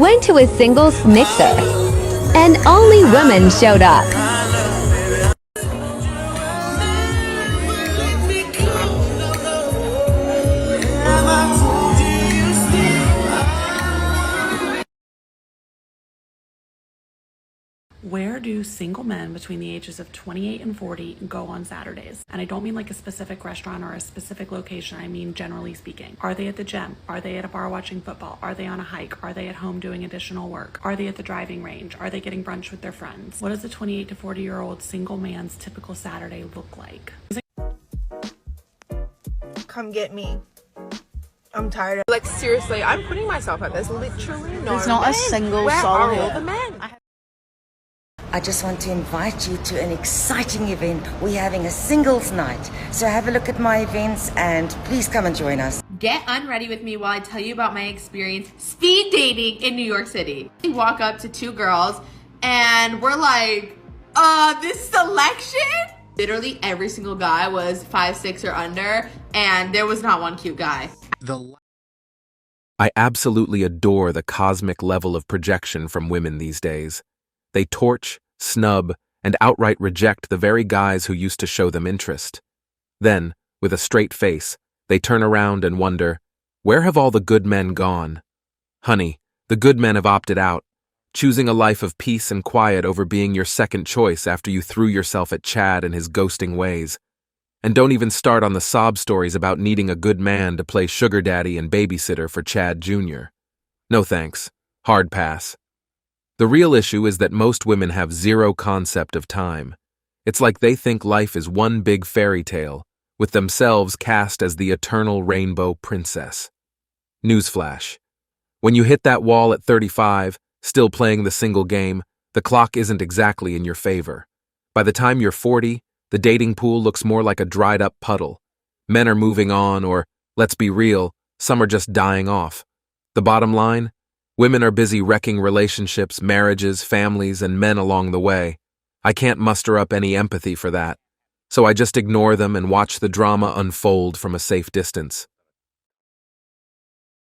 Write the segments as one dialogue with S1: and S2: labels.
S1: went to a singles mixer, and only women showed up.
S2: Where do single men between the ages of 28 and 40 go on Saturdays? And I don't mean like a specific restaurant or a specific location. I mean, generally speaking. Are they at the gym? Are they at a bar watching football? Are they on a hike? Are they at home doing additional work? Are they at the driving range? Are they getting brunch with their friends? What does a 28 to 40-year-old single man's typical Saturday look like?
S3: Come get me. I'm tired of, like, seriously, I'm putting myself at this. Literally no.
S4: There's not a single
S3: Where
S4: soul
S3: are
S4: here.
S3: all the men?
S5: I just want to invite you to an exciting event. We're having a singles night. So have a look at my events and please come and join us.
S6: Get unready with me while I tell you about my experience speed dating in New York City. We walk up to two girls and we're like, this selection? Literally every single guy was 5'6" or under, and there was not one cute guy.
S7: I absolutely adore the cosmic level of projection from women these days. They torch, snub, and outright reject the very guys who used to show them interest. Then, with a straight face, they turn around and wonder, where have all the good men gone? Honey, the good men have opted out, choosing a life of peace and quiet over being your second choice after you threw yourself at Chad and his ghosting ways. And don't even start on the sob stories about needing a good man to play sugar daddy and babysitter for Chad Jr. No thanks. Hard pass. The real issue is that most women have zero concept of time. It's like they think life is one big fairy tale, with themselves cast as the eternal rainbow princess. Newsflash. When you hit that wall at 35, still playing the single game, the clock isn't exactly in your favor. By the time you're 40, the dating pool looks more like a dried-up puddle. Men are moving on, or, let's be real, some are just dying off. The bottom line? Women are busy wrecking relationships, marriages, families, and men along the way. I can't muster up any empathy for that, so I just ignore them and watch the drama unfold from a safe distance.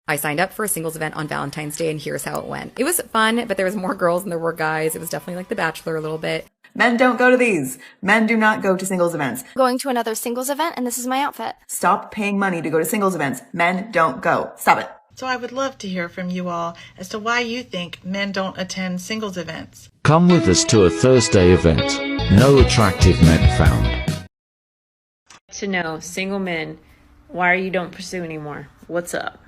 S8: I signed up for a singles event on Valentine's Day, and here's how it went. It was fun, but there was more girls than there were guys. It was definitely like The Bachelor a little bit.
S9: Men don't go to these. Men do not go to singles events.
S10: Going to another singles event, and this is my outfit.
S9: Stop paying money to go to singles events. Men don't go. Stop it.
S11: So I would love to hear from you all as to why you think men don't attend singles events.
S12: Come with us to a Thursday event. No attractive men found.
S13: To know, single men, why you don't pursue anymore? What's up?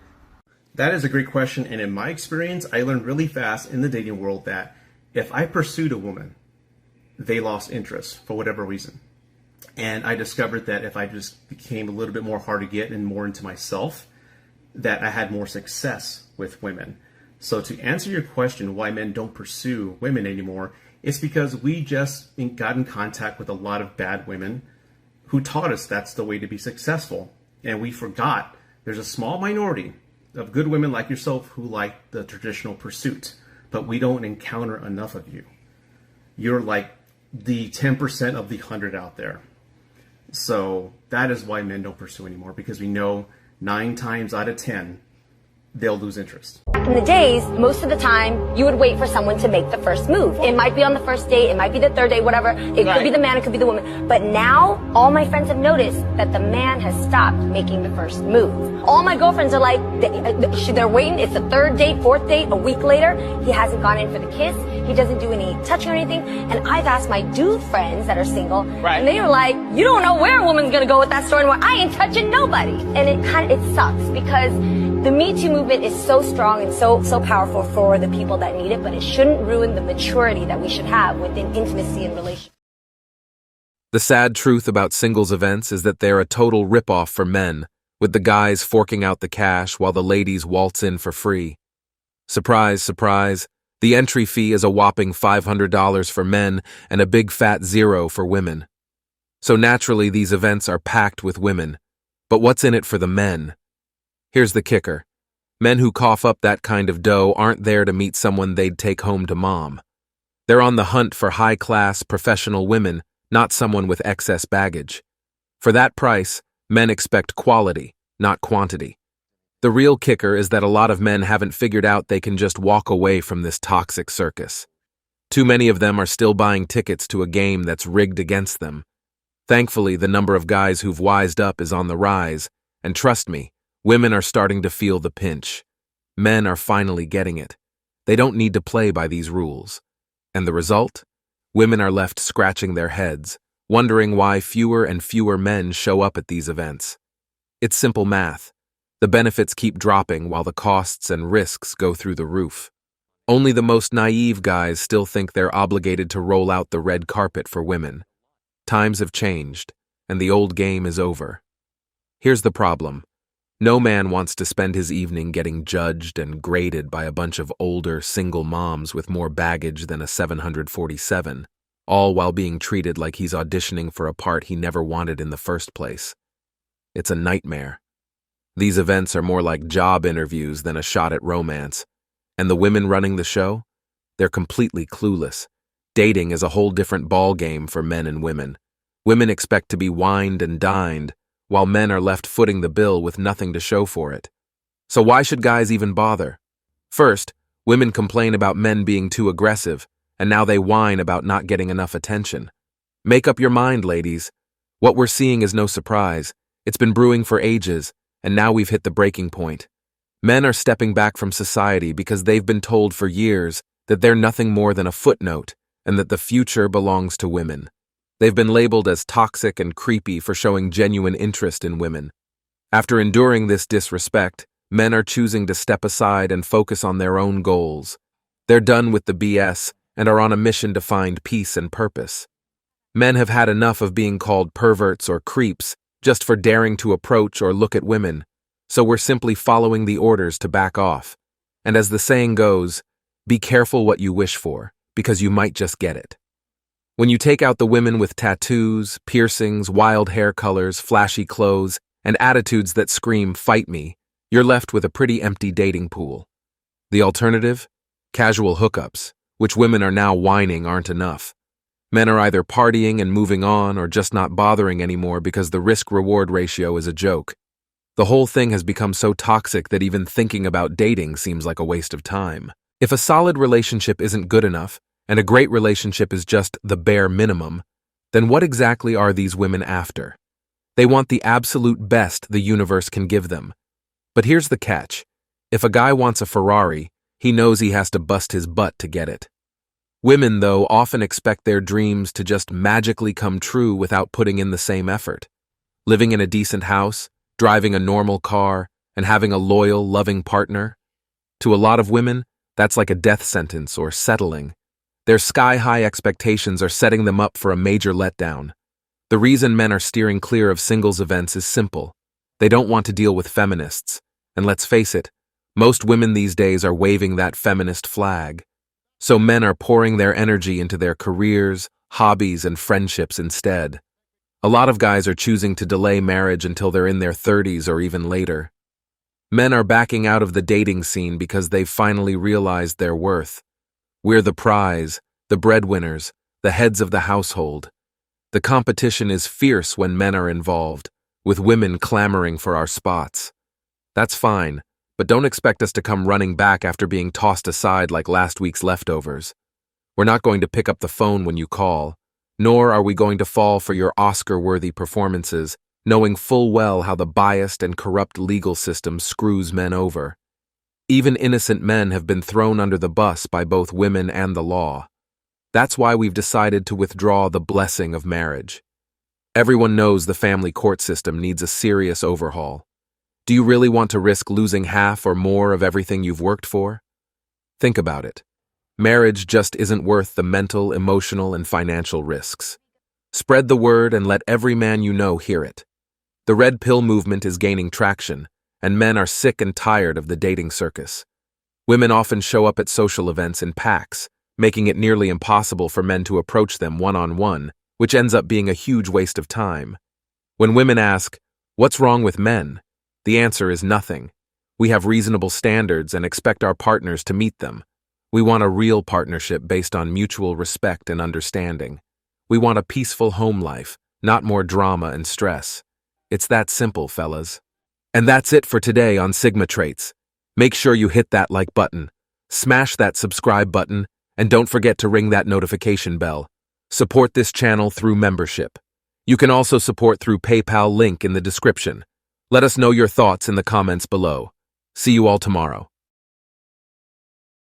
S14: That is a great question, and in my experience, I learned really fast in the dating world that if I pursued a woman, they lost interest for whatever reason. And I discovered that if I just became a little bit more hard to get and more into myself, that I had more success with women. So to answer your question, why men don't pursue women anymore, it's because we just got in contact with a lot of bad women who taught us that's the way to be successful. And we forgot there's a small minority of good women like yourself who like the traditional pursuit, but we don't encounter enough of you. You're like the 10% of the 100 out there. So that is why men don't pursue anymore, because we know 9 times out of 10, they'll lose interest.
S15: Back in the days, most of the time, you would wait for someone to make the first move. It might be on the first date, it might be the third date, whatever. It could be the man, it could be the woman. But now, all my friends have noticed that the man has stopped making the first move. All my girlfriends are like, they're waiting, it's the third date, fourth date, a week later, he hasn't gone in for the kiss, he doesn't do any touching or anything. And I've asked my dude friends that are single, and they are like, you don't know where a woman's gonna go with that story anymore. I ain't touching nobody. And it sucks because the Me Too movement is so strong and so powerful for the people that need it, but it shouldn't ruin the maturity that we should have within intimacy and relationships.
S7: The sad truth about singles events is that they're a total ripoff for men, with the guys forking out the cash while the ladies waltz in for free. Surprise, surprise, the entry fee is a whopping $500 for men and a big fat zero for women. So naturally, these events are packed with women. But what's in it for the men? Here's the kicker. Men who cough up that kind of dough aren't there to meet someone they'd take home to mom. They're on the hunt for high-class, professional women, not someone with excess baggage. For that price, men expect quality, not quantity. The real kicker is that a lot of men haven't figured out they can just walk away from this toxic circus. Too many of them are still buying tickets to a game that's rigged against them. Thankfully, the number of guys who've wised up is on the rise, and trust me, women are starting to feel the pinch. Men are finally getting it. They don't need to play by these rules. And the result? Women are left scratching their heads, wondering why fewer and fewer men show up at these events. It's simple math. The benefits keep dropping while the costs and risks go through the roof. Only the most naive guys still think they're obligated to roll out the red carpet for women. Times have changed, and the old game is over. Here's the problem. No man wants to spend his evening getting judged and graded by a bunch of older, single moms with more baggage than a 747, all while being treated like he's auditioning for a part he never wanted in the first place. It's a nightmare. These events are more like job interviews than a shot at romance. And the women running the show? They're completely clueless. Dating is a whole different ball game for men and women. Women expect to be wined and dined, while men are left footing the bill with nothing to show for it. So why should guys even bother? First, women complain about men being too aggressive, and now they whine about not getting enough attention. Make up your mind, ladies. What we're seeing is no surprise. It's been brewing for ages, and now we've hit the breaking point. Men are stepping back from society because they've been told for years that they're nothing more than a footnote and that the future belongs to women. They've been labeled as toxic and creepy for showing genuine interest in women. After enduring this disrespect, men are choosing to step aside and focus on their own goals. They're done with the BS and are on a mission to find peace and purpose. Men have had enough of being called perverts or creeps just for daring to approach or look at women, so we're simply following the orders to back off. And as the saying goes, be careful what you wish for, because you might just get it. When you take out the women with tattoos, piercings, wild hair colors, flashy clothes, and attitudes that scream, "Fight me," you're left with a pretty empty dating pool. The alternative? Casual hookups, which women are now whining aren't enough. Men are either partying and moving on or just not bothering anymore because the risk-reward ratio is a joke. The whole thing has become so toxic that even thinking about dating seems like a waste of time. If a solid relationship isn't good enough, and a great relationship is just the bare minimum, then what exactly are these women after? They want the absolute best the universe can give them. But here's the catch. If a guy wants a Ferrari, he knows he has to bust his butt to get it. Women, though, often expect their dreams to just magically come true without putting in the same effort. Living in a decent house, driving a normal car, and having a loyal, loving partner. To a lot of women, that's like a death sentence or settling. Their sky-high expectations are setting them up for a major letdown. The reason men are steering clear of singles events is simple. They don't want to deal with feminists. And let's face it, most women these days are waving that feminist flag. So men are pouring their energy into their careers, hobbies, and friendships instead. A lot of guys are choosing to delay marriage until they're in their 30s or even later. Men are backing out of the dating scene because they've finally realized their worth. We're the prize, the breadwinners, the heads of the household. The competition is fierce when men are involved, with women clamoring for our spots. That's fine, but don't expect us to come running back after being tossed aside like last week's leftovers. We're not going to pick up the phone when you call, nor are we going to fall for your Oscar-worthy performances, knowing full well how the biased and corrupt legal system screws men over. Even innocent men have been thrown under the bus by both women and the law. That's why we've decided to withdraw the blessing of marriage. Everyone knows the family court system needs a serious overhaul. Do you really want to risk losing half or more of everything you've worked for? Think about it. Marriage just isn't worth the mental, emotional, and financial risks. Spread the word and let every man you know hear it. The red pill movement is gaining traction, and men are sick and tired of the dating circus. Women often show up at social events in packs, making it nearly impossible for men to approach them one-on-one, which ends up being a huge waste of time. When women ask, "What's wrong with men?" the answer is nothing. We have reasonable standards and expect our partners to meet them. We want a real partnership based on mutual respect and understanding. We want a peaceful home life, not more drama and stress. It's that simple, fellas. And that's it for today on Sigma Traits. Make sure you hit that like button, smash that subscribe button, and don't forget to ring that notification bell. Support this channel through membership. You can also support through PayPal link in the description. Let us know your thoughts in the comments below. See you all tomorrow.